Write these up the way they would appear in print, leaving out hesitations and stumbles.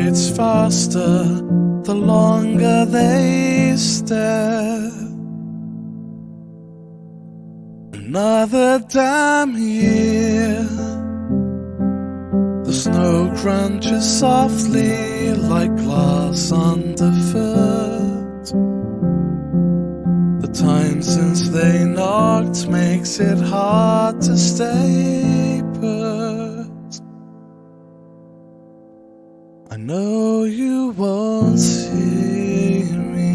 It's faster the longer they stare. Another damn year. The snow crunches softly like glass underfoot. The time since they knocked makes it hard to stay put. I know you won't see me,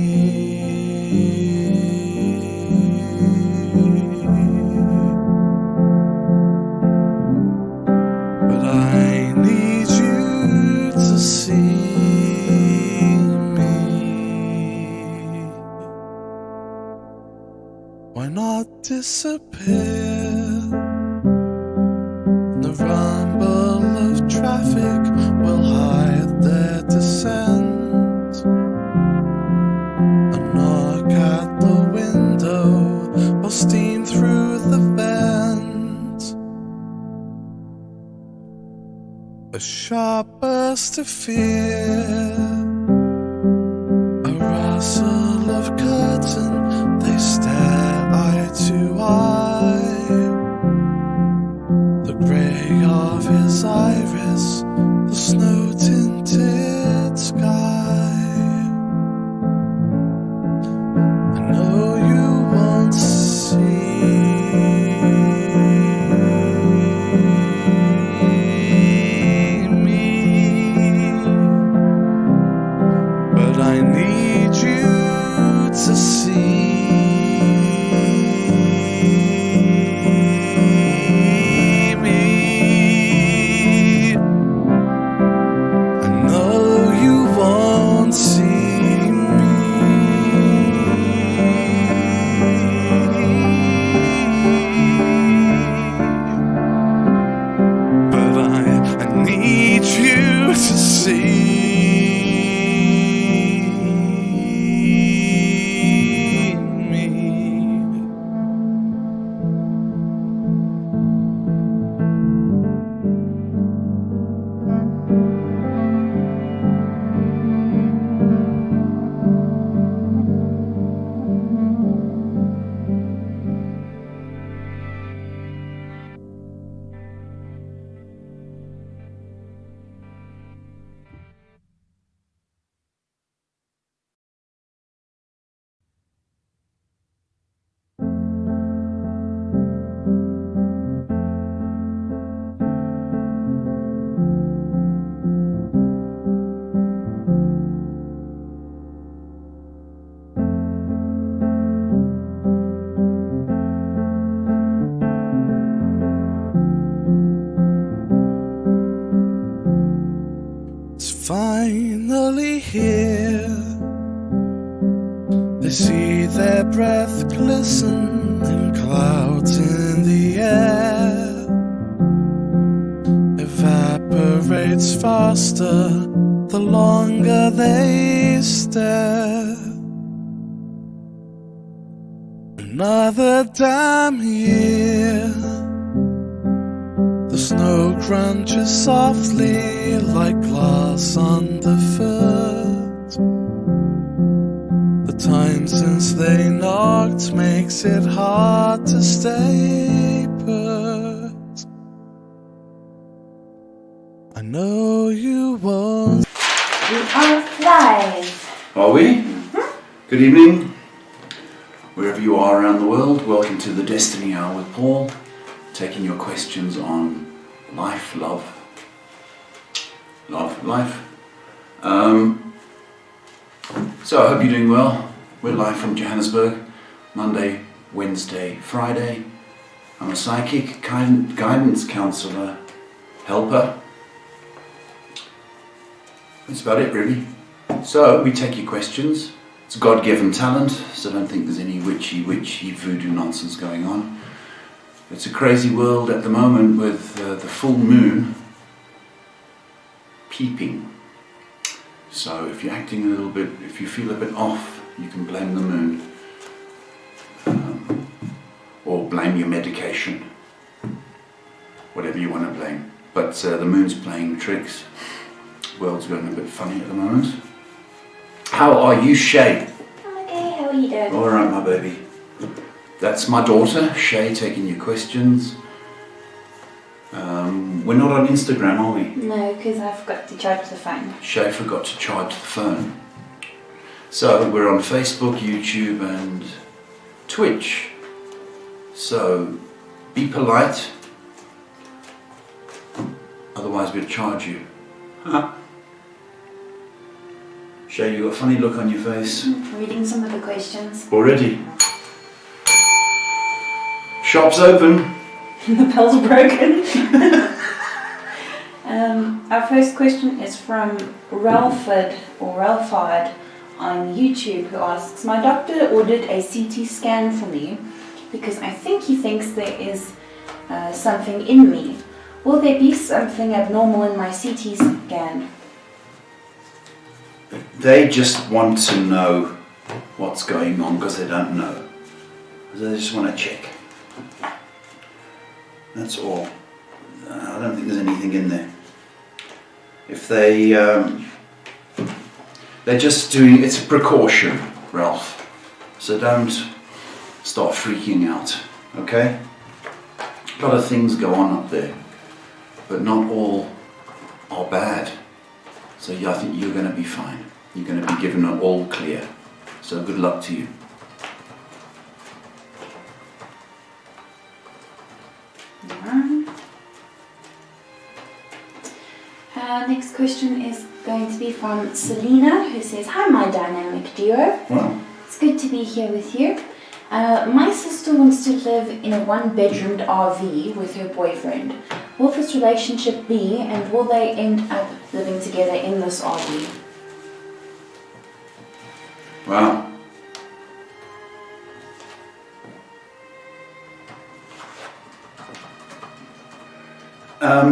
but I need you to see me. Why not disappear? The rumble of traffic will hide their descent. A knock at the window will steam through the vent. A sharp burst of fear, a rustle of curtain, they stare eye to eye. The grey of his iris, the snow-tinted sky. I know you won't see me, but I need you to see. Finally here, they see their breath glisten in clouds in the air. Evaporates faster the longer they stare. Another damn year. The snow crunches softly like glass underfoot. The time since they knocked makes it hard to stay put. I know you won't. We are live. Are we? Mm-hmm. Good evening. Wherever you are around the world, welcome to the Destiny Hour with Paul. Taking your questions on life, life. So I hope you're doing well. We're live from Johannesburg, Monday, Wednesday, Friday. I'm a psychic, guidance counselor, helper. That's about it really. So we take your questions. It's a God-given talent, so don't think there's any witchy voodoo nonsense going on. It's a crazy world at the moment with the full moon peeping. So if you're acting a little bit, if you feel a bit off, you can blame the moon. Or blame your medication. Whatever you want to blame. But the moon's playing tricks. world's going a bit funny at the moment. How are you, Shay? I'm okay, how are you doing? All right, my baby. That's my daughter, Shay, taking your questions. We're not on Instagram, are we? No, because I forgot to charge the phone. Shay forgot to charge the phone. So we're on Facebook, YouTube and Twitch. So be polite, otherwise we'll charge you. Huh? Shay, you got a funny look on your face. Reading some of the questions. Already? Shop's open. The bell's broken. Our first question is from Ralphard on YouTube, who asks, my doctor ordered a CT scan for me because I think he thinks there is something in me. Will there be something abnormal in my CT scan? They just want to know what's going on because they don't know. They just want to check. That's all. I don't think there's anything in there. If they're just doing, it's a precaution, Ralph. So don't start freaking out, okay? A lot of things go on up there, but not all are bad. So yeah, I think you're going to be fine. You're going to be given an all clear. So good luck to you. Next question is going to be from Selena, who says, hi, my dynamic duo. Wow. It's good to be here with you. My sister wants to live in a one-bedroomed RV with her boyfriend. Will this relationship be, and will they end up living together in this RV? Wow.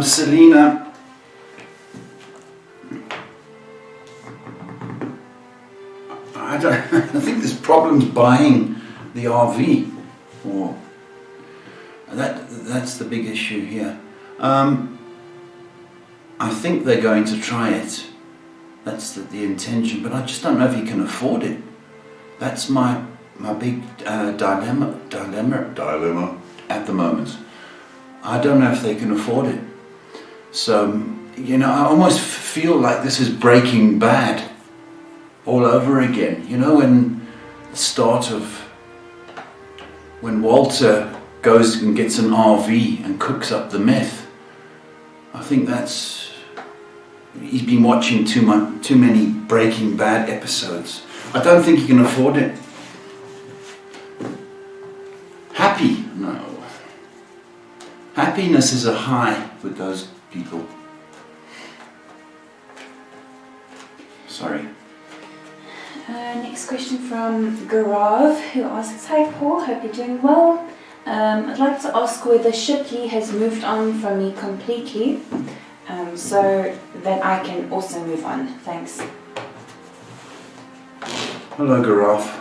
Selena, I think there's problems buying the RV, or that's the big issue here. I think they're going to try it. That's the intention, but I just don't know if he can afford it. That's my big dilemma at the moment. I don't know if they can afford it. So, you know, I almost feel like this is Breaking Bad all over again. You know, when the start of when Walter goes and gets an RV and cooks up the meth. I think he's been watching too many Breaking Bad episodes. I don't think he can afford it. Happy? No. Happiness is a high with those people. Sorry. Next question from Gaurav, who asks, hi Paul, hope you're doing well. I'd like to ask whether Shipley has moved on from me completely, so that I can also move on. Thanks. Hello, Gaurav.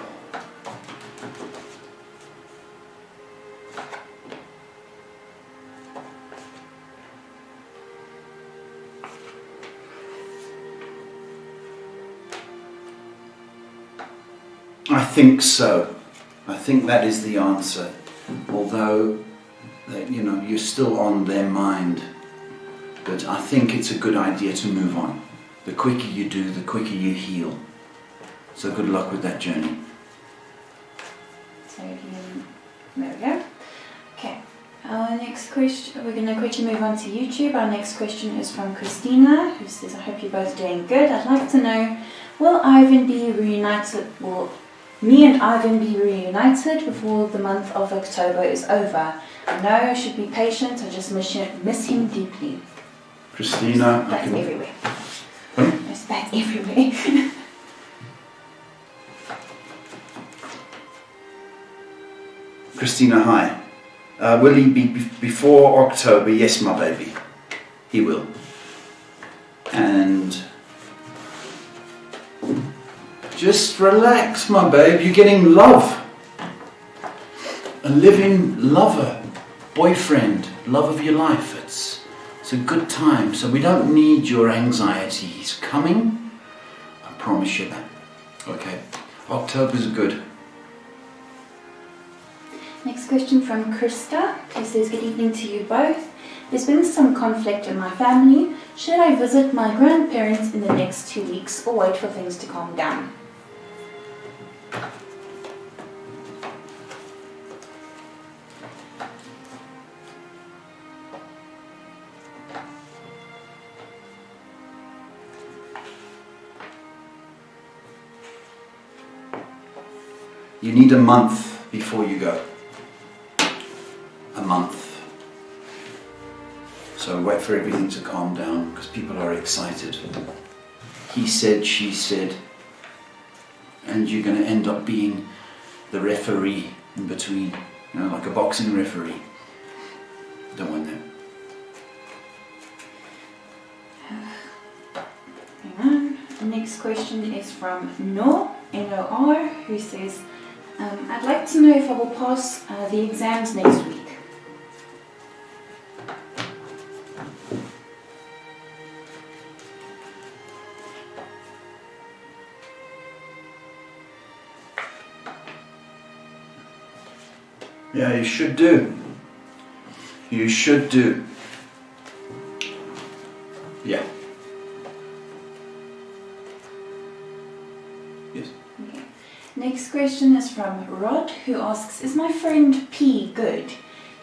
I think so. I think that is the answer. Although, you know, you're still on their mind. But I think it's a good idea to move on. The quicker you do, the quicker you heal. So good luck with that journey. So there we go. Okay. Our next question, we're going to quickly move on to YouTube. Our next question is from Christina, who says, I hope you're both doing good. I'd like to know, will Ivan be reunited? Will me and Ivan be reunited before the month of October is over? I know I should be patient, I just miss him deeply. Christina, That's everywhere. Hmm? There's bats everywhere. Christina, hi. Will he be before October? Yes, my baby. He will. And just relax, my babe. You're getting love. A living lover, boyfriend, love of your life. It's a good time, so we don't need your anxiety. He's coming, I promise you that. Okay, October's good. Next question from Krista, who says, good evening to you both. There's been some conflict in my family. Should I visit my grandparents in the next 2 weeks or wait for things to calm down? You need a month before you go. A month. So wait for everything to calm down because people are excited. He said, she said, and you're going to end up being the referee in between, like a boxing referee. Don't want that. Hang on. The next question is from Nor, N-O-R, who says, I'd like to know if I will pass the exams next week. Yeah, you should do. You should do. Yeah. Yes. Okay. Next question is from Rod, who asks, is my friend P good?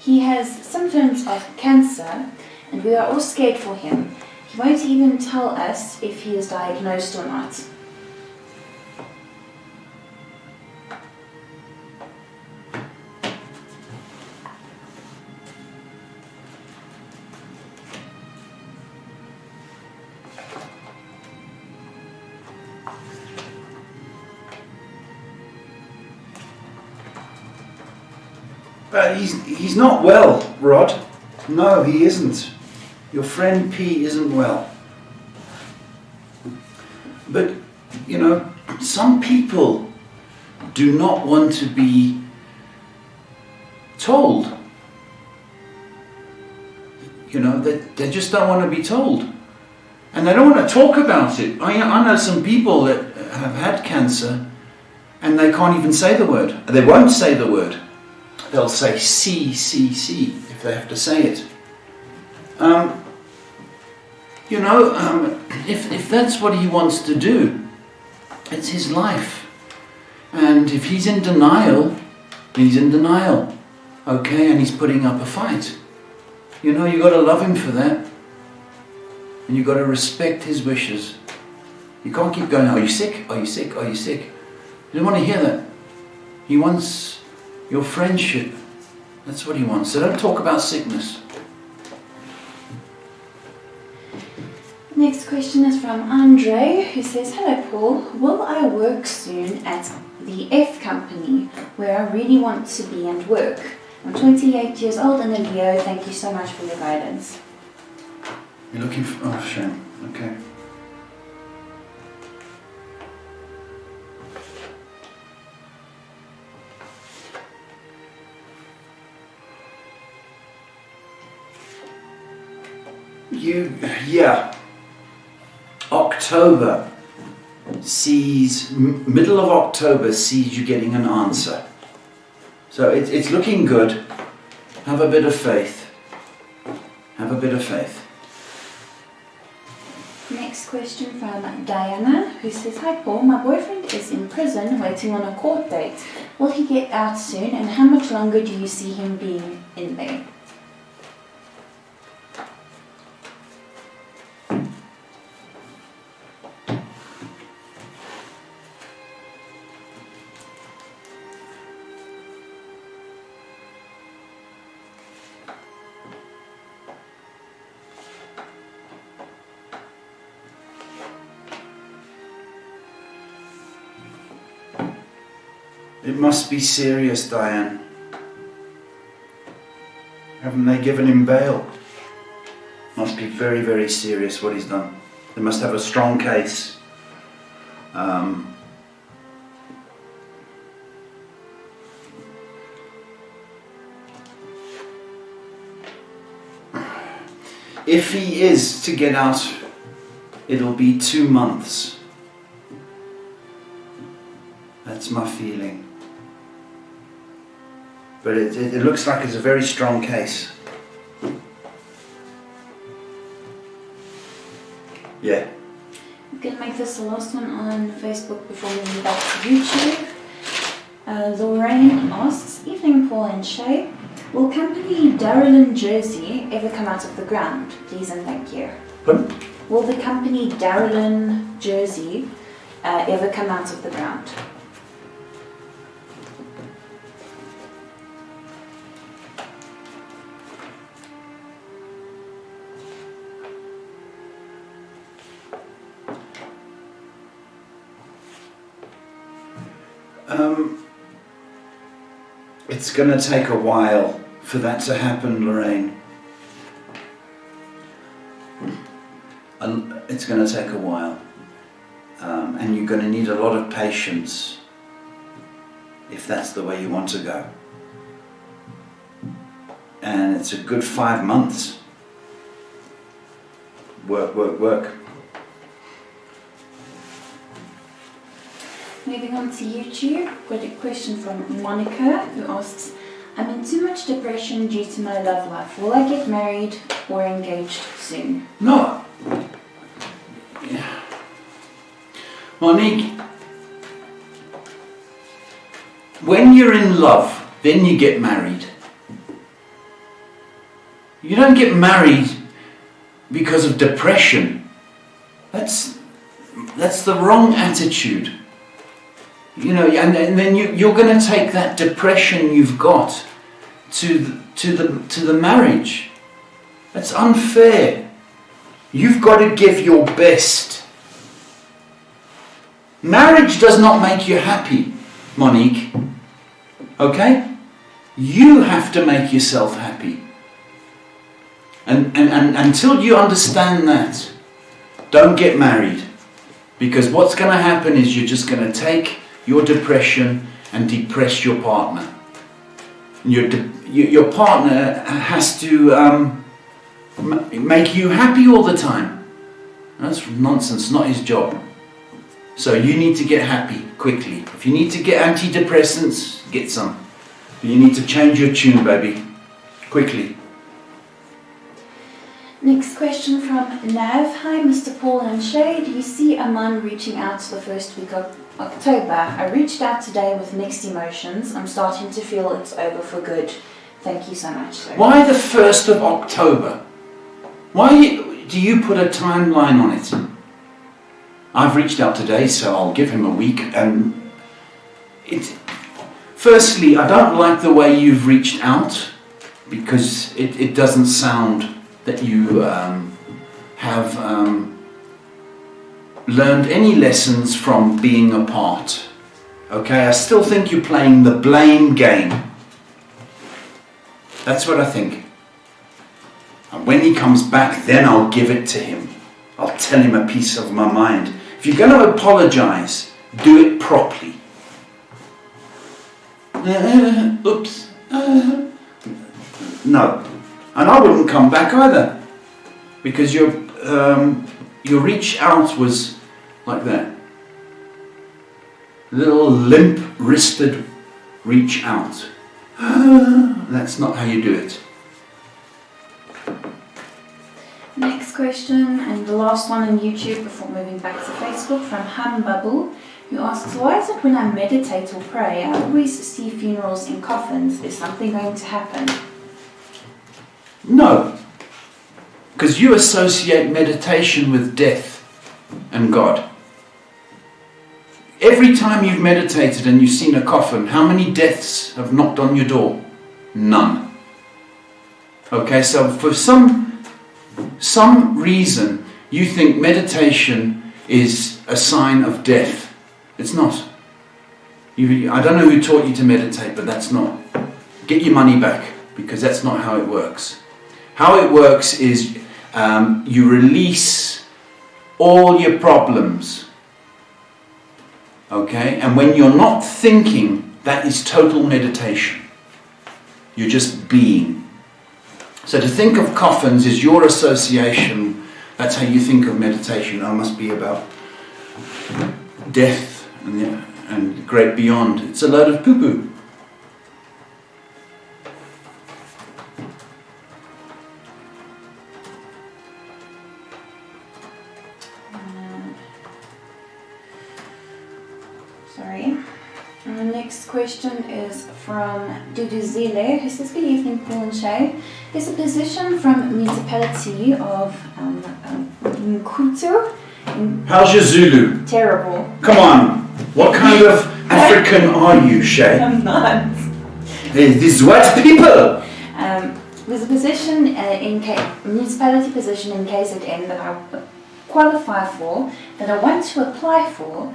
He has symptoms of cancer and we are all scared for him. He won't even tell us if he is diagnosed or not. But he's not well, Rod. No, he isn't. Your friend P isn't well. But, some people do not want to be told. They just don't want to be told. And they don't want to talk about it. I know some people that have had cancer and they can't even say the word. They won't say the word. They'll say C, C, C if they have to say it. If that's what he wants to do, it's his life. And if he's in denial, he's in denial. Okay, and he's putting up a fight. You've got to love him for that. And you've got to respect his wishes. You can't keep going, are you sick? Are you sick? Are you sick? He doesn't want to hear that. He wants your friendship. That's what he wants. So don't talk about sickness. Next question is from Andre, who says, hello Paul, will I work soon at the F company where I really want to be and work? I'm 28 years old and a Leo. Thank you so much for your guidance. You're looking for... Oh, shame. Okay. October sees, middle of October sees you getting an answer. So it's looking good. Have a bit of faith. Have a bit of faith. Next question from Diana, who says, hi Paul, my boyfriend is in prison waiting on a court date. Will he get out soon and how much longer do you see him being in there? It must be serious, Diane. Haven't they given him bail? Must be very, very serious what he's done. They must have a strong case. If he is to get out, it'll be 2 months. That's my feeling. But it looks like it's a very strong case. Yeah. I'm going to make this the last one on Facebook before we move back to YouTube. Lorraine asks, Evening Paul and Shay, will company Darylin Jersey ever come out of the ground? Please and thank you. Pardon? Will the company Darylin Jersey ever come out of the ground? It's going to take a while for that to happen, Lorraine. It's going to take a while. And you're going to need a lot of patience if that's the way you want to go. And it's a good 5 months. Work, work, work. Moving on to YouTube, got a question from Monica who asks, I'm in too much depression due to my love life. Will I get married or engaged soon? No. Monique, when you're in love, then you get married. You don't get married because of depression. That's the wrong attitude. You know, and then you're going to take that depression you've got to the marriage. That's unfair. You've got to give your best. Marriage does not make you happy, Monique. Okay? You have to make yourself happy. And until you understand that, don't get married. Because what's going to happen is you're just going to take your depression and depress your partner. Your partner has to make you happy all the time. That's nonsense, not his job. So you need to get happy quickly. If you need to get antidepressants, get some. But you need to change your tune, baby, quickly. Next question from Nav. Hi Mr. Paul and Shay, do you see a man reaching out the first week of October? I reached out today with mixed emotions. I'm starting to feel it's over for good. Thank you so much, sir. Why the 1st of October? Why do you put a timeline on it? I've reached out today, so I'll give him a week. Firstly, I don't like the way you've reached out because it doesn't sound that you have learned any lessons from being apart. Okay, I still think you're playing the blame game. That's what I think. And when he comes back, then I'll give it to him. I'll tell him a piece of my mind. If you're going to apologize, do it properly. Oops. No. And I wouldn't come back either. Because your reach out was like that. Little limp-wristed reach out. That's not how you do it. Next question, and the last one on YouTube before moving back to Facebook, from Ham Babu, who asks, why is it when I meditate or pray, I always see funerals in coffins? Is something going to happen? No. Because you associate meditation with death and God. Every time you've meditated and you've seen a coffin, how many deaths have knocked on your door? None. Okay, so for some reason you think meditation is a sign of death. It's not. I don't know who taught you to meditate, but that's not. Get your money back, because that's not how it works. How it works is you release all your problems. Okay? And when you're not thinking, that is total meditation. You're just being. So to think of coffins is your association. That's how you think of meditation. Oh, it must be about death and the great beyond. It's a load of poo-poo. Sorry. The next question is from Duduzile, who says, good evening, Paul and Shay. There's a position from municipality of Mkutu. How's your Zulu? Terrible. Come on. What kind of African are you, Shay? I'm not. These white people. There's a position municipality position in KZN that I qualify for, that I want to apply for,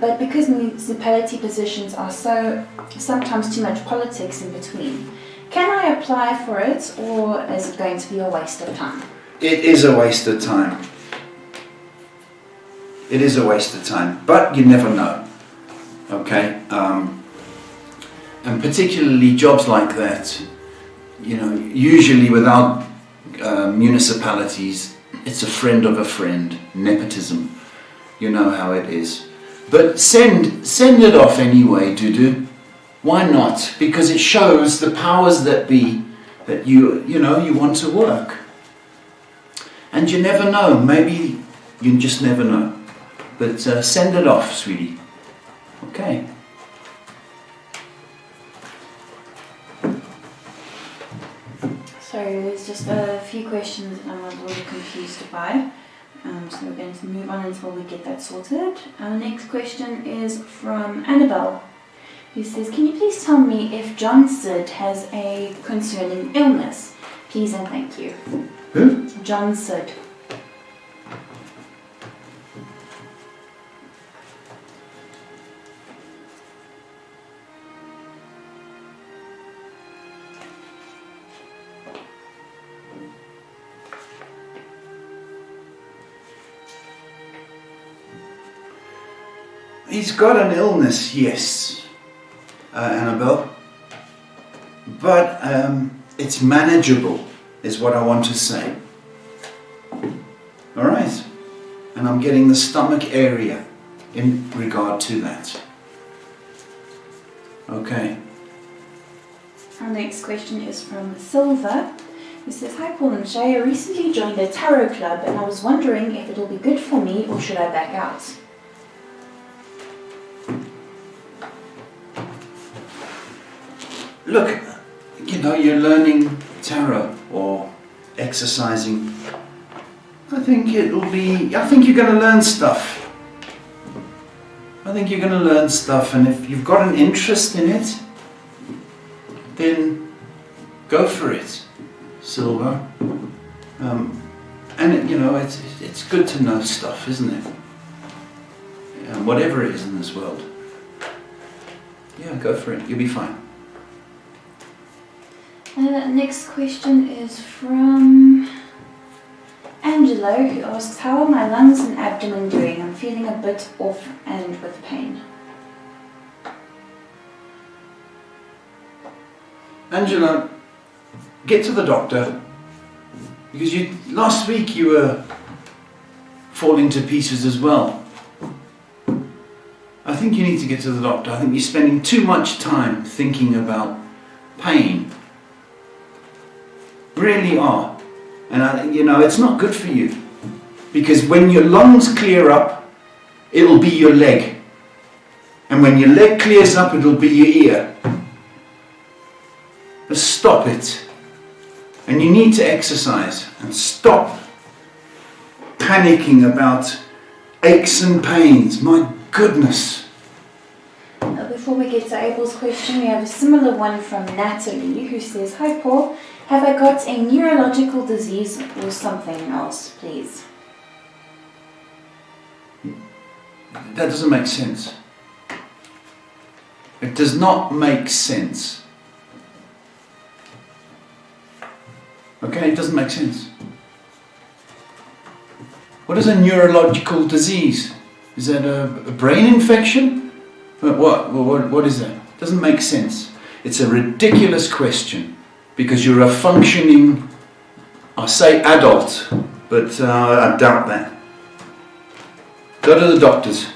but because municipality positions are sometimes too much politics in between, can I apply for it, or is it going to be a waste of time? It is a waste of time. It is a waste of time, but you never know. Okay, and particularly jobs like that, usually without municipalities, it's a friend of a friend, nepotism. You know how it is. But send it off anyway, Dudu. Why not? Because it shows the powers that be that you want to work. And you never know. Maybe you just never know. But send it off, sweetie. Okay. Sorry, there's just a few questions that I'm a little confused by. So we're going to move on until we get that sorted. Our next question is from Annabelle, who says, can you please tell me if John Sid has a concerning illness? Please and thank you. Who? John Sid. He's got an illness, yes, Annabelle, but it's manageable, is what I want to say. All right, and I'm getting the stomach area in regard to that. Okay. Our next question is from Silva, who says, hi Paul and Shay, I recently joined a tarot club and I was wondering if it'll be good for me or should I back out? Look, you're learning tarot or exercising. I think you're going to learn stuff. And if you've got an interest in it, then go for it, Silver. It's good to know stuff, isn't it? Whatever it is in this world. Yeah, go for it. You'll be fine. Next question is from Angelo, who asks, how are my lungs and abdomen doing? I'm feeling a bit off and with pain. Angela, get to the doctor, because last week you were falling to pieces as well. I think you need to get to the doctor. I think you're spending too much time thinking about pain. Really are. And it's not good for you, because when your lungs clear up, it'll be your leg, and when your leg clears up, it'll be your ear. Just stop it. And you need to exercise and stop panicking about aches and pains. My goodness. Before we get to Abel's question, we have a similar one from Natalie, who says, hi Paul, have I got a neurological disease or something else, please? That doesn't make sense. It does not make sense. Okay, it doesn't make sense. What is a neurological disease? Is that a brain infection? What is that? It doesn't make sense. It's a ridiculous question. because you're a functioning, I say adult, but I doubt that. Go to the doctors,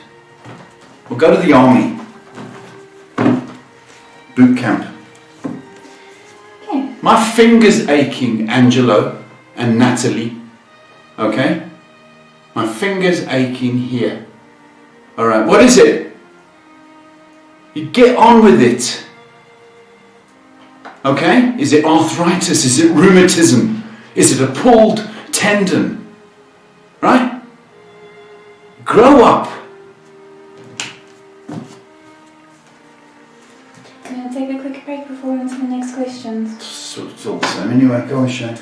or go to the army, boot camp. Okay. My finger's aching, Angelo and Natalie, okay? My finger's aching here. Alright, what is it? You get on with it. Okay? Is it arthritis? Is it rheumatism? Is it a pulled tendon? Right? Grow up. Can I take a quick break before we answer the next questions? So it's all the same anyway. Go on, Shane.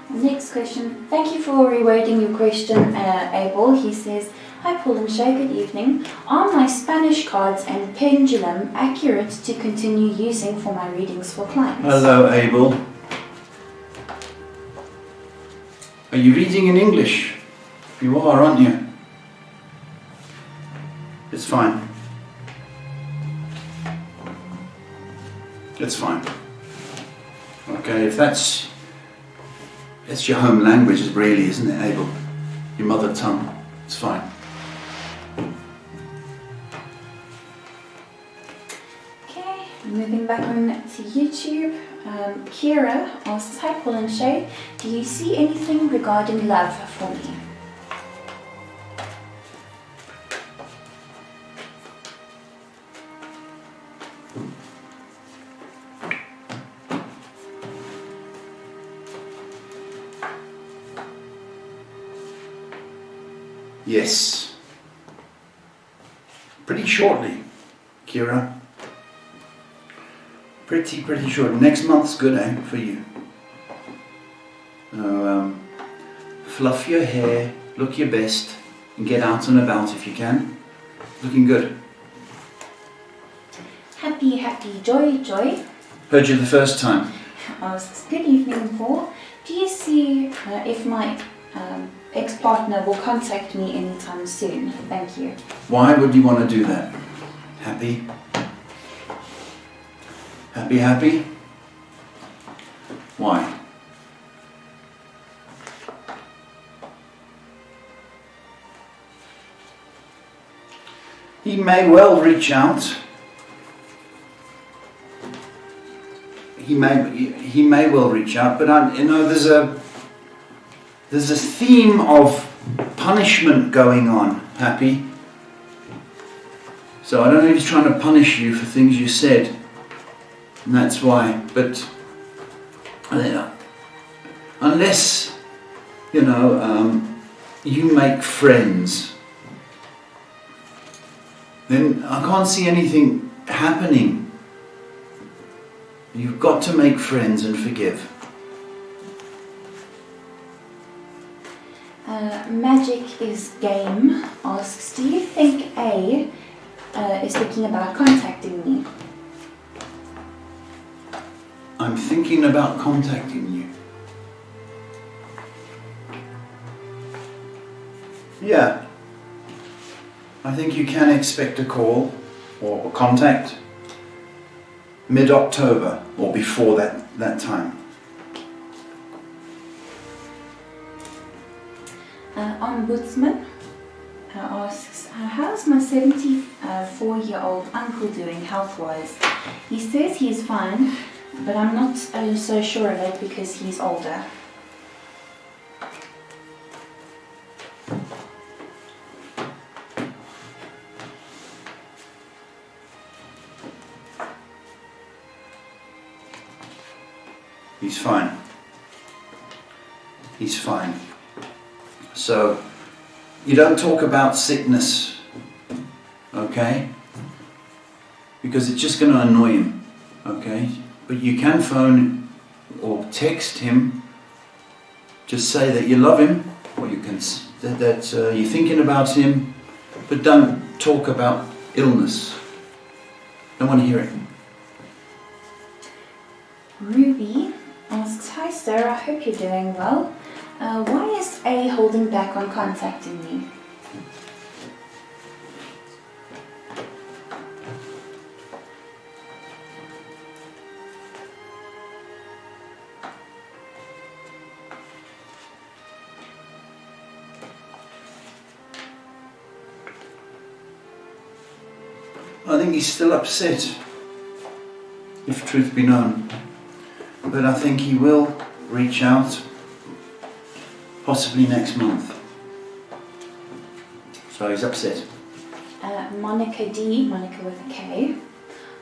Next question. Thank you for rewording your question, Abel. He says, "Hi Paul and Shay, good evening. Are my Spanish cards and pendulum accurate to continue using for my readings for clients?" Hello, Abel. Are you reading in English? You are, aren't you? It's fine. It's fine. Okay, if that's your home language, really, isn't it, Abel? Your mother tongue. It's fine. Okay, moving back on to YouTube. Kira asks, "Hi Paul and Shay, do you see anything regarding love for me?" Yes. Pretty shortly, Kira. Pretty short. Next month's good, eh, for you. So, fluff your hair, look your best, and get out and about if you can. Looking good. Happy Joy Heard you the first time. asks, "Good evening, Paul. Do you see if my ex-partner will contact me anytime soon? Thank you." Why would you want to do that? Happy? Happy? Why? He may well reach out. He may well reach out, but there's a theme of punishment going on, Happy. So I don't know if he's trying to punish you for things you said, and that's why. But unless you make friends, then I can't see anything happening. You've got to make friends and forgive. Magic is Game asks, "Do you think A is thinking about contacting me?" I'm thinking about contacting you. Yeah. I think you can expect a call or contact mid-October or before that time. Ombudsman asks, "How's my 74-year-old uncle doing health-wise? He says he is fine, but I'm not so sure of it because he's older." He's fine. He's fine. So, you don't talk about sickness, okay? Because it's just going to annoy him, okay? But you can phone or text him. Just say that you love him, or you can that you're thinking about him, but don't talk about illness. Don't want to hear it. Ruby asks, "Hi sir, I hope you're doing well. Why is A holding back on contacting me?" I think he's still upset, if truth be known. But I think he will reach out, possibly next month. So he's upset. Monica D, Monica with a K,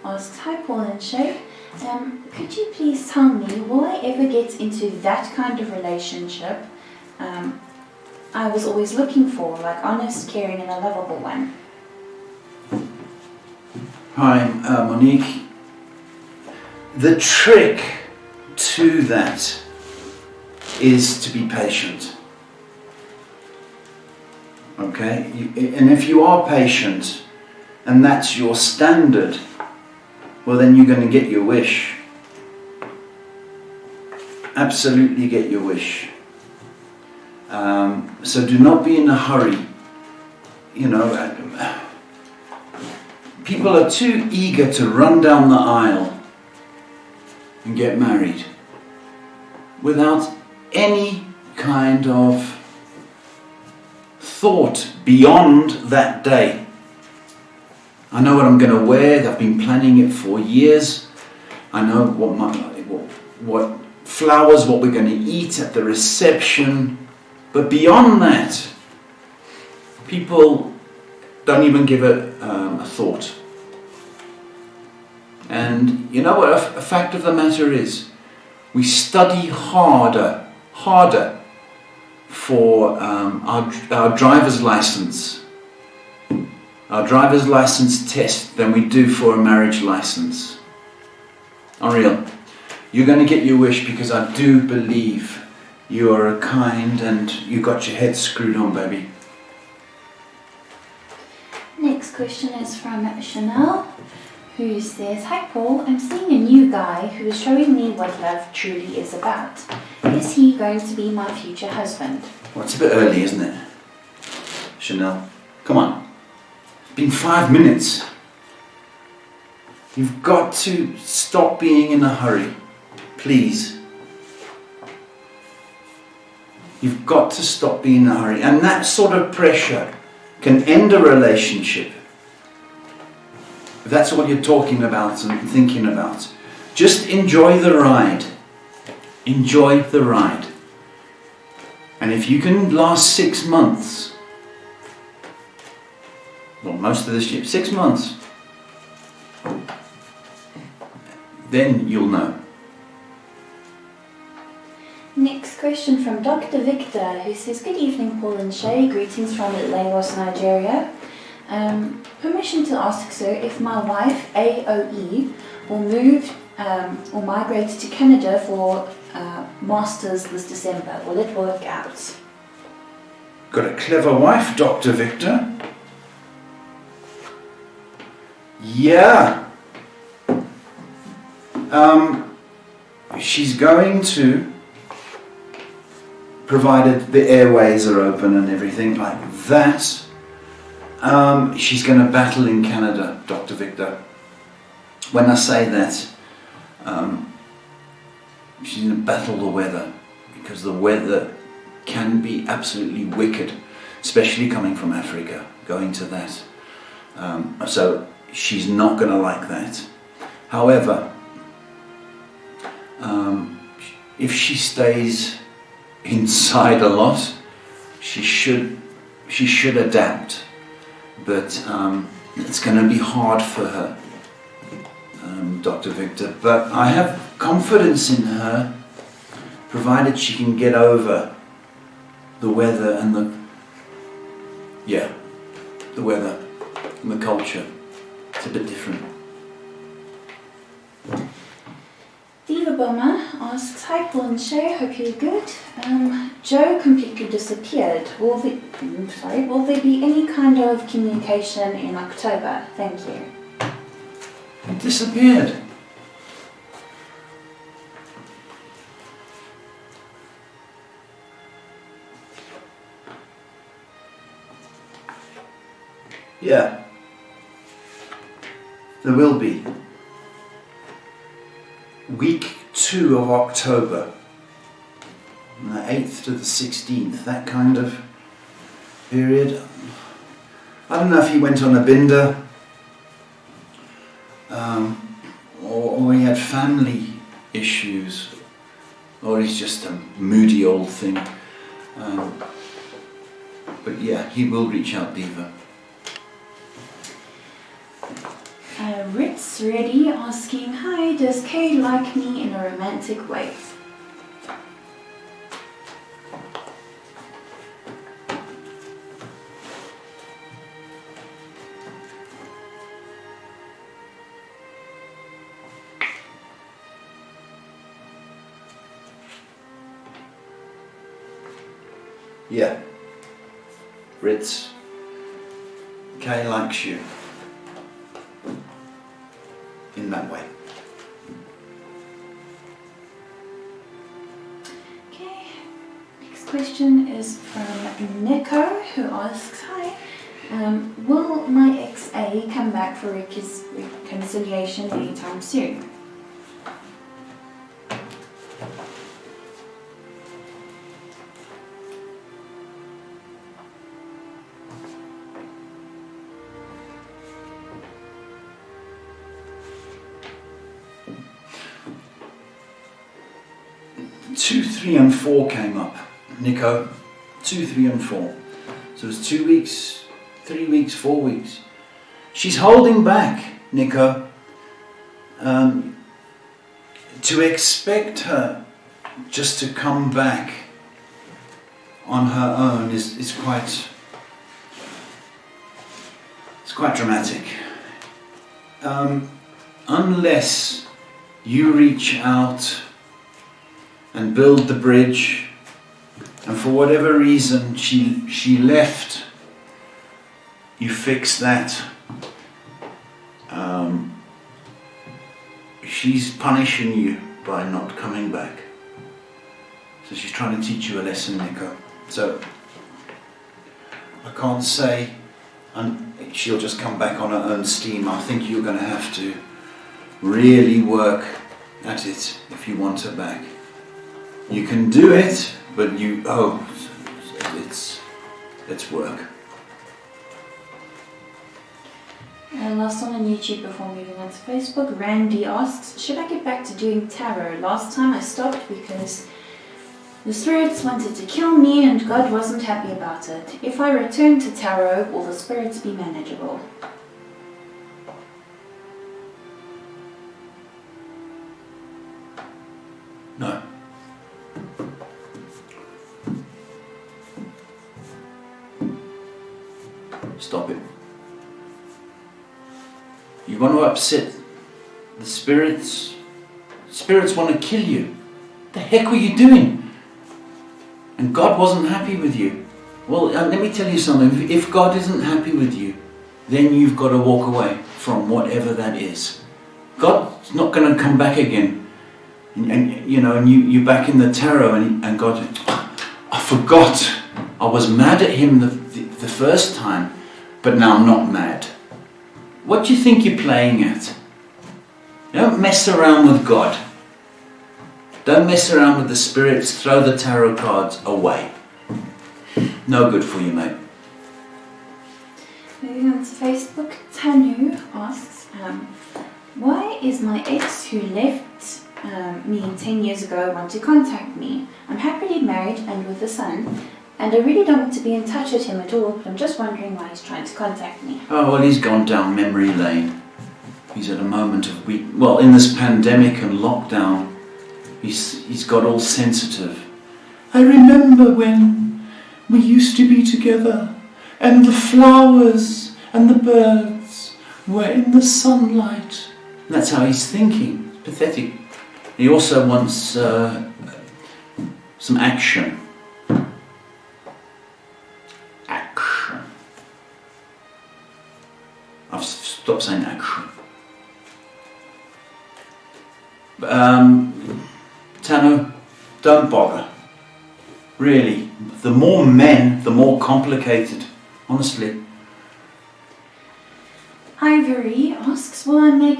asks, hi Paul and Shay, could you please tell me, will I ever get into that kind of relationship I was always looking for, like honest, caring and a lovable one? Hi, Monique. The trick to that is to be patient. Okay? And if you are patient and that's your standard, well then you're going to get your wish. Absolutely get your wish. So do not be in a hurry. You know, people are too eager to run down the aisle and get married without any kind of thought beyond that day. I know what I'm going to wear. I've been planning it for years. I know what flowers, what we're going to eat at the reception. But beyond that, people don't even give it a thought. And you know what a fact of the matter is? We study harder for our driver's license, our driver's license test than we do for a marriage license. Unreal. You're going to get your wish, because I do believe you are a kind and you got your head screwed on, baby. Next question is from Chanel, who says, hi Paul, I'm seeing a new guy who is showing me what love truly is about. Is he going to be my future husband? Well, it's a bit early, isn't it? Chanel, come on. It's been 5 minutes. You've got to stop being in a hurry. Please. You've got to stop being in a hurry. And that sort of pressure can end a relationship. If that's what you're talking about and thinking about. Just enjoy the ride. Enjoy the ride. And if you can last 6 months, well, most of this year, 6 months, then you'll know. Next question from Dr. Victor, who says, good evening Paul and Shay, greetings from Lagos, Nigeria. Permission to ask, sir, if my wife, AOE, will move or migrate to Canada for Masters this December. Will it work out? Got a clever wife, Dr. Victor. Yeah. She's going to, provided the airways are open and everything like that, she's going to battle in Canada, Dr. Victor. When I say that, she's going to battle the weather, because the weather can be absolutely wicked, especially coming from Africa, going to that. So she's not going to like that. However, if she stays inside a lot, she should adapt. But it's going to be hard for her, Dr. Victor. But I have confidence in her, provided she can get over the weather and the weather and the culture. It's a bit different. Diva Bomber asks, hi Paul and Shay, hope you're good. Joe completely disappeared. Will there be any kind of communication in October? Thank you. It disappeared. Yeah. There will be. Week 2 of October, from the 8th to the 16th, that kind of period. I don't know if he went on a binder. or he had family issues, or he's just a moody old thing. But yeah, he will reach out, Diva. Ritz Ready asking, hi, does Kay like me in a romantic way? Yeah. Ritz, Kay likes you in that way. Okay, next question is from Nico, who asks, hi, will my ex-A come back for reconciliation anytime soon? Two, 3 and 4 came up, Nico. 2, 3 and 4. So it's 2 weeks, 3 weeks, 4 weeks. She's holding back, Nico. To expect her just to come back on her own is quite dramatic. Unless you reach out and build the bridge, and for whatever reason she left, you fix that. She's punishing you by not coming back. So she's trying to teach you a lesson, Nico. So I can't say she'll just come back on her own steam. I think you're going to have to really work at it if you want her back. You can do it, but it's work. And last one on YouTube before moving on to Facebook. Randy asks, should I get back to doing tarot? Last time I stopped because the spirits wanted to kill me and God wasn't happy about it. If I return to tarot, will the spirits be manageable? No. Stop it. You want to upset the spirits? Spirits want to kill you. The heck were you doing? And God wasn't happy with you. Well, let me tell you something. If God isn't happy with you, then you've got to walk away from whatever that is. God's not going to come back again. And you're back in the tarot and God, I forgot. I was mad at him the first time, but now I'm not mad. What do you think you're playing at? Don't mess around with God. Don't mess around with the spirits. Throw the tarot cards away. No good for you, mate. Moving on to Facebook, Tanu asks, why is my ex who left me 10 years ago want to contact me? I'm happily married and with a son, and I really don't want to be in touch with him at all, but I'm just wondering why he's trying to contact me. Oh, well, he's gone down memory lane. He's at a moment of in this pandemic and lockdown, he's got all sensitive. I remember when we used to be together, and the flowers and the birds were in the sunlight. And that's how he's thinking. It's pathetic. He also wants some action. Action. I've stopped saying action. Tano, don't bother. Really, the more men, the more complicated. Honestly. Ivory asks, will I make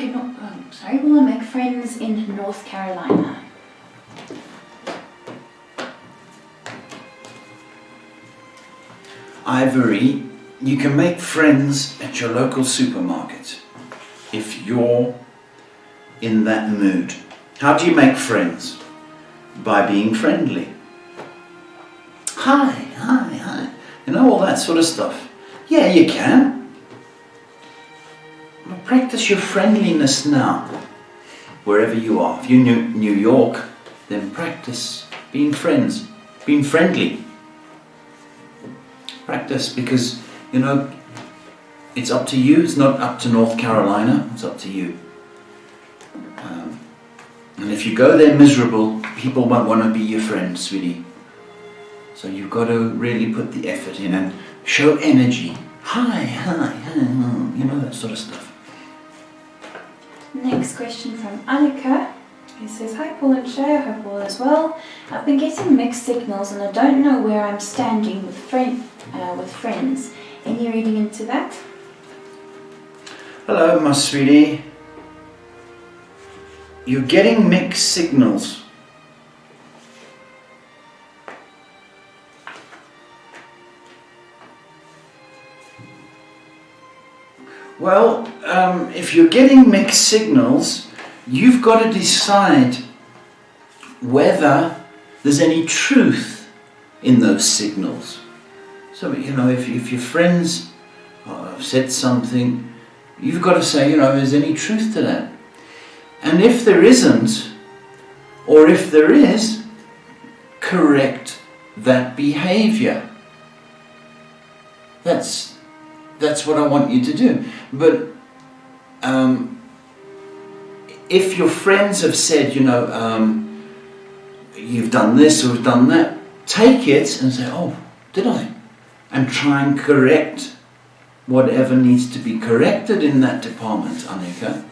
friends in North Carolina? Ivory, you can make friends at your local supermarket. if you're in that mood. How do you make friends? By being friendly. Hi, hi, hi. You know, all that sort of stuff. Yeah, you can. Well, practice your friendliness now, wherever you are. If you're in New York, then practice being friends, being friendly. Practice, because, you know, it's up to you. It's not up to North Carolina. It's up to you. And if you go there miserable, people won't want to be your friend, sweetie. So you've got to really put the effort in and show energy. Hi, hi, hi, you know, that sort of stuff. Next question from Annika. He says, hi Paul and Shay, I hope all is well. I've been getting mixed signals and I don't know where I'm standing with friends. Any reading into that? Hello, my sweetie. You're getting mixed signals. Well, if you're getting mixed signals, you've got to decide whether there's any truth in those signals. So, you know, if your friends have said something, you've got to say, you know, is there any truth to that? And if there isn't, or if there is, correct that behavior. That's what I want you to do. But if your friends have said, you know, you've done this or done that, take it and say, oh, did I? And try and correct whatever needs to be corrected in that department, Annika.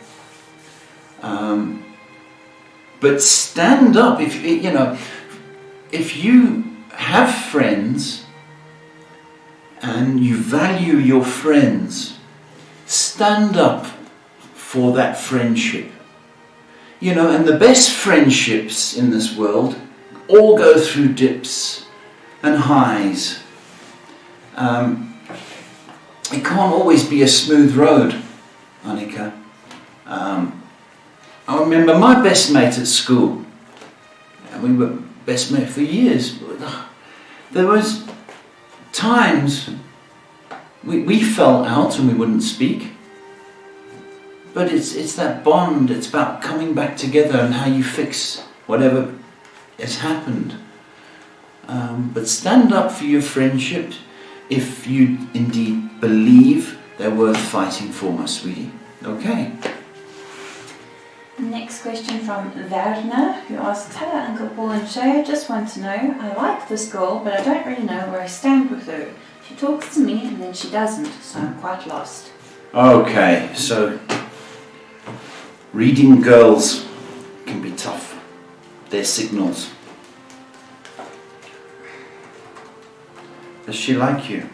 But stand up. If you know, if you have friends and you value your friends, stand up for that friendship. You know, and the best friendships in this world all go through dips and highs. It can't always be a smooth road, Annika. I remember my best mate at school, and we were best mate for years. There was times we fell out and we wouldn't speak. But it's that bond, it's about coming back together and how you fix whatever has happened. But stand up for your friendship if you indeed believe they're worth fighting for, my sweetie. Okay. Next question from Werner, who asks, hello Uncle Paul and Shay, I just want to know, I like this girl, but I don't really know where I stand with her. She talks to me and then she doesn't, so I'm quite lost. Okay, so reading girls can be tough. They're signals. Does she like you?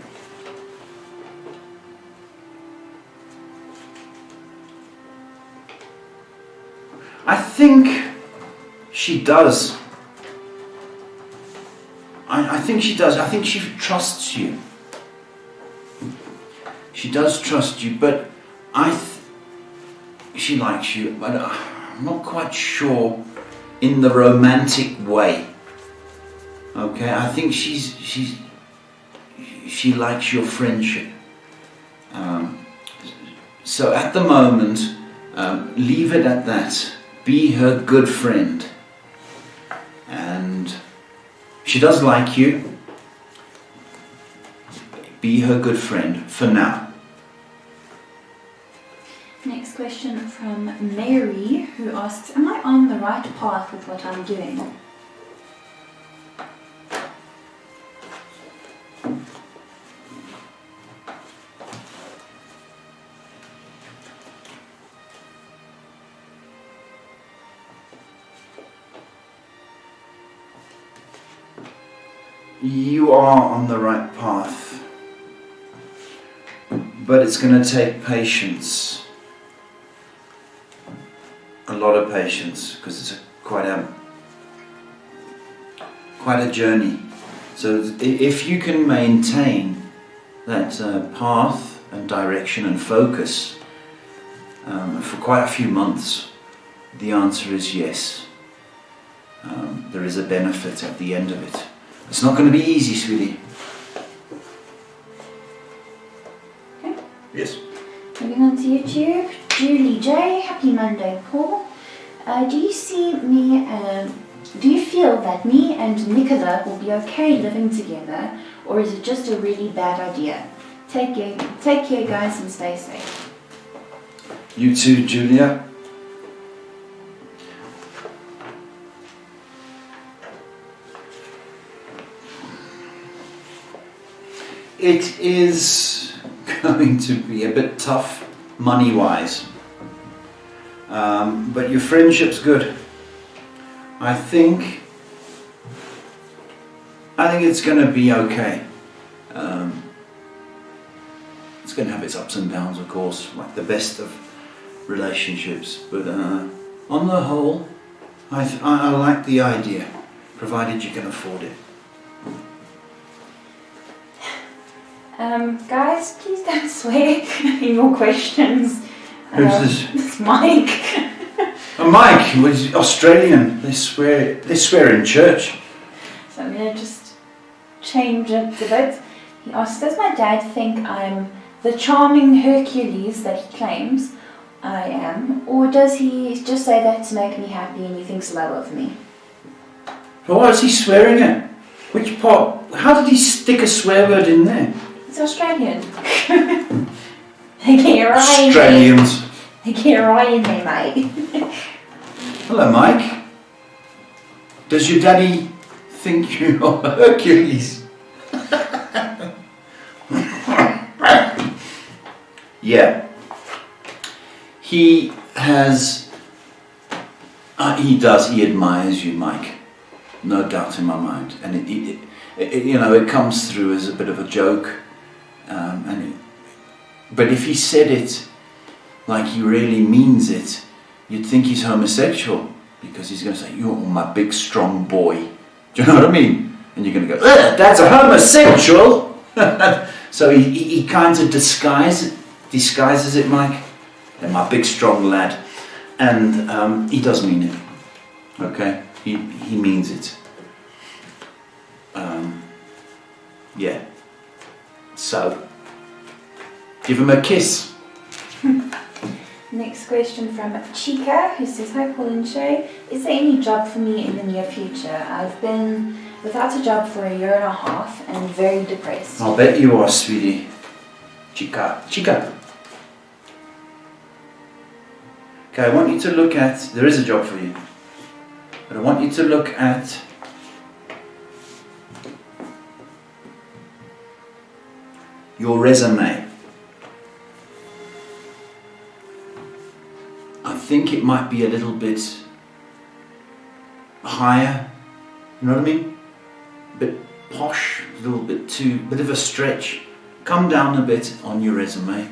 I think she does. I think she does. I think she trusts you. She does trust you, but she likes you, but I'm not quite sure in the romantic way. Okay, I think she likes your friendship. So at the moment, leave it at that. Be her good friend. And she does like you. Be her good friend for now. Next question from Mary, who asks, am I on the right path with what I'm doing? You are on the right path, but it's going to take patience, a lot of patience, because it's quite a journey. So if you can maintain that path and direction and focus, for quite a few months, the answer is yes. There is a benefit at the end of it. It's not going to be easy, sweetie. Okay. Yes. Moving on to YouTube. Julie J. Happy Monday, Paul. Do you feel that me and Nicola will be okay living together, or is it just a really bad idea? Take care, guys, and stay safe. You too, Julia. It is going to be a bit tough money-wise, but your friendship's good. I think it's going to be okay. It's going to have its ups and downs, of course, like the best of relationships. But on the whole, I like the idea, provided you can afford it. Guys, please don't swear in your questions. Who's this? It's Mike. Oh, Mike, was Australian. They swear in church. So I'm going to just change it a bit. He asks, does my dad think I'm the charming Hercules that he claims I am, or does he just say that to make me happy and he thinks well of me? Well, what is he swearing at? Which part? How did he stick a swear word in there? It's Australian. They get right in there. Australians. They get right in there, mate. Hello, Mike. Does your daddy think you're Hercules? Yeah. He has. He does. He admires you, Mike. No doubt in my mind. And it comes through as a bit of a joke. But if he said it like he really means it, you'd think he's homosexual, because he's going to say, "You're my big strong boy." Do you know what I mean? And you're going to go, "That's a homosexual." So he kind of disguises it, Mike. "And my big strong lad," and he does mean it. Okay, he means it. Yeah. So give him a kiss. Next question from Chica, who says, hi Paul and Shay, is there any job for me in the near future? I've been without a job for 1.5 years and very depressed. I'll bet you are, sweetie. Chica. Okay, I want you to look at, there is a job for you, but I want you to look at your resume. I think it might be a little bit higher, you know what I mean? A bit posh, a little bit bit of a stretch. Come down a bit on your resume,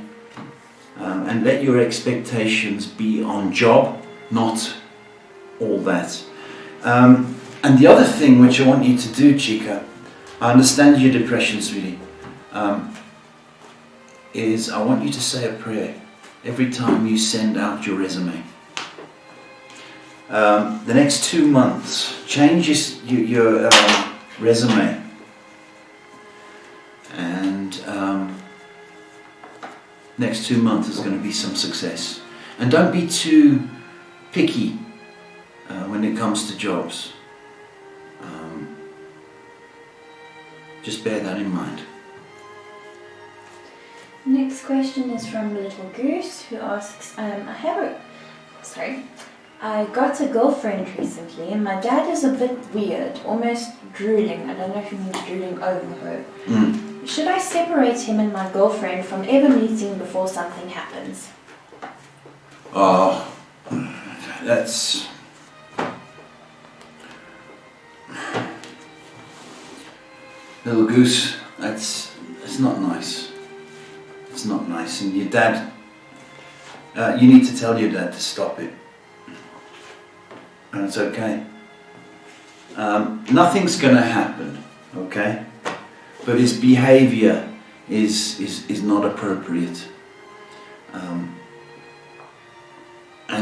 and let your expectations be on job, not all that. And the other thing which I want you to do, Chica, I understand your depression, sweetie, is I want you to say a prayer every time you send out your resume. The next 2 months, change your resume, and next 2 months is going to be some success. And don't be too picky when it comes to jobs. Just bear that in mind. Next question is from Little Goose, who asks, I got a girlfriend recently and my dad is a bit weird, almost drooling. I don't know if he means drooling over her. Should I separate him and my girlfriend from ever meeting before something happens? Oh, that's... Little Goose, it's not nice. It's not nice, and your dad, you need to tell your dad to stop it. And it's okay. Nothing's going to happen, okay? But his behavior is not appropriate.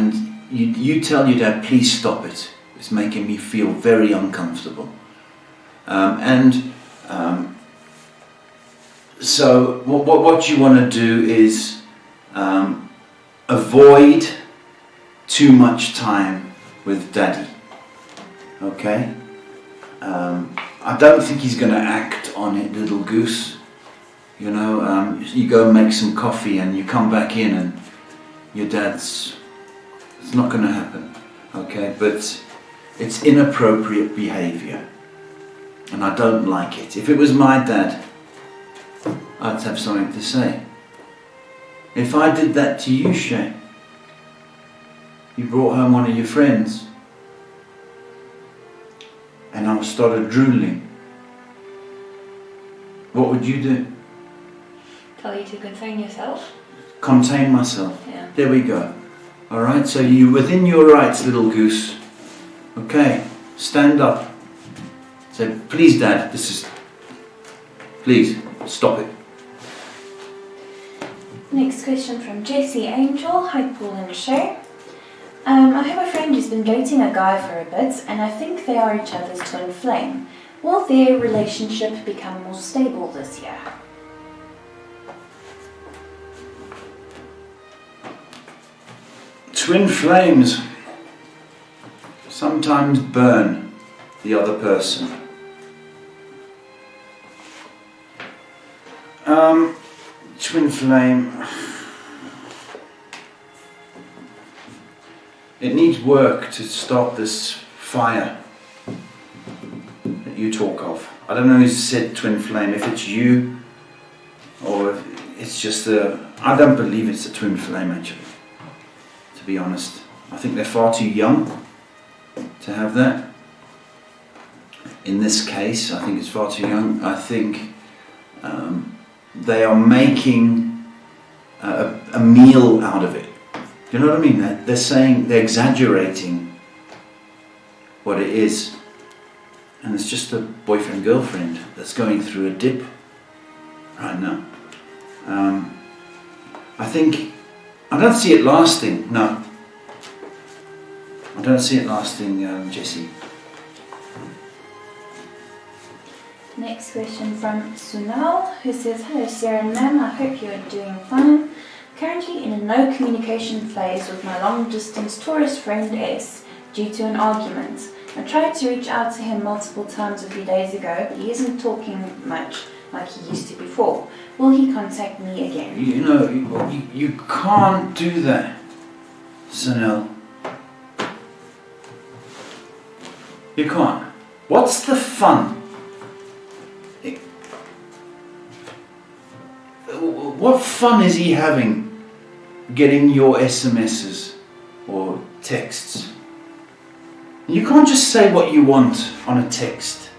and you tell your dad, please stop it. It's making me feel very uncomfortable. So what you want to do is avoid too much time with Daddy. Okay? I don't think he's going to act on it, little goose. You know, you go and make some coffee and you come back in and your dad's... It's not going to happen. Okay? But it's inappropriate behaviour. And I don't like it. If it was my dad, I'd have something to say. If I did that to you, Shay, you brought home one of your friends, and I started drooling, what would you do? Tell you to contain yourself. Contain myself. Yeah. There we go. Alright, so you're within your rights, little goose. Okay, stand up. Say, please Dad, please, stop it. Next question from Jessie Angel. Hi Paul and Shay. I have a friend who's been dating a guy for a bit and I think they are each other's twin flame. Will their relationship become more stable this year? Twin flames sometimes burn the other person. Twin flame, it needs work to start this fire that you talk of. I don't know who said twin flame, if it's you or if it's just I don't believe it's a twin flame actually, to be honest. I think they're far too young to have that. In this case, I think it's far too young. I think they are making a meal out of it. Do you know what I mean? They're saying, they're exaggerating what it is. And it's just a boyfriend-girlfriend that's going through a dip right now. I don't see it lasting, no. I don't see it lasting, Jessie. Next question from Sunal, who says, hello Sarah and ma'am, I hope you are doing fine. Currently in a no communication phase with my long distance tourist friend S due to an argument. I tried to reach out to him multiple times a few days ago, but he isn't talking much like he used to before. Will he contact me again? You know, you can't do that, Sunil. You can't. What's the fun? What fun is he having getting your SMSs or texts? You can't just say what you want on a text.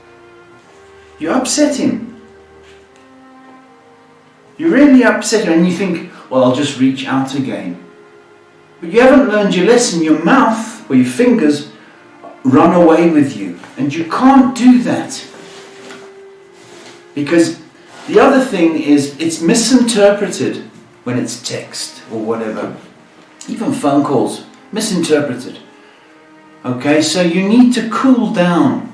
You upset him. You really upset him and you think, well, I'll just reach out again. But you haven't learned your lesson. Your mouth or your fingers run away with you. And you can't do that. Because the other thing is, it's misinterpreted when it's text or whatever. Even phone calls, misinterpreted. Okay, so you need to cool down.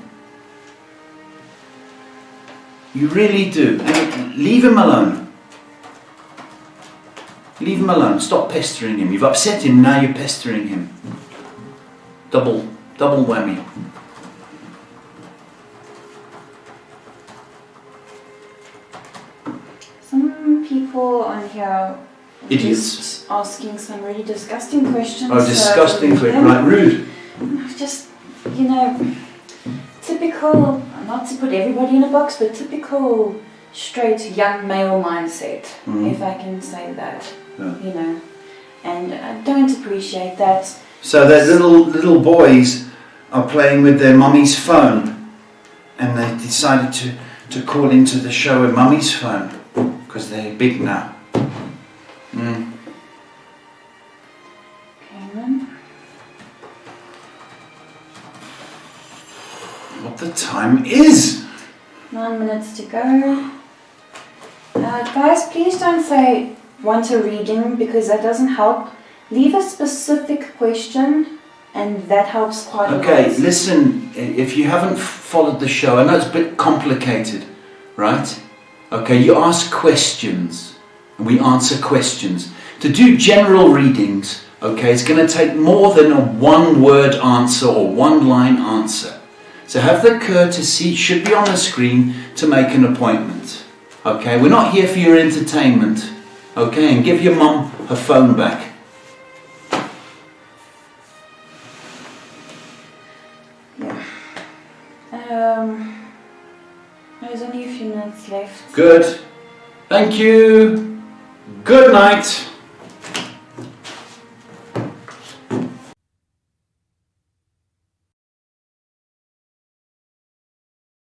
You really do. And leave him alone. Leave him alone. Stop pestering him. You've upset him, now you're pestering him. Double whammy. Some people on here are Idiots. just asking some really disgusting questions. Oh, disgusting, right, rude. Just, you know, typical, not to put everybody in a box, but typical straight young male mindset, if I can say that, you know. And I don't appreciate that. So that little boys are playing with their mummy's phone and they decided to call into the show with mummy's phone because they're big now. Okay, then. What the time is? 9 minutes to go. Guys, please don't say want a reading because that doesn't help. Leave a specific question, and that helps quite a lot. Okay, listen, if you haven't followed the show, I know it's a bit complicated, right? Okay, you ask questions, and we answer questions. To do general readings, okay, it's going to take more than a one-word answer or one-line answer. So have the courtesy, should be on the screen, to make an appointment. Okay, we're not here for your entertainment. Okay, and give your mum her phone back. There's only a few minutes left. Good. Thank you. Good night.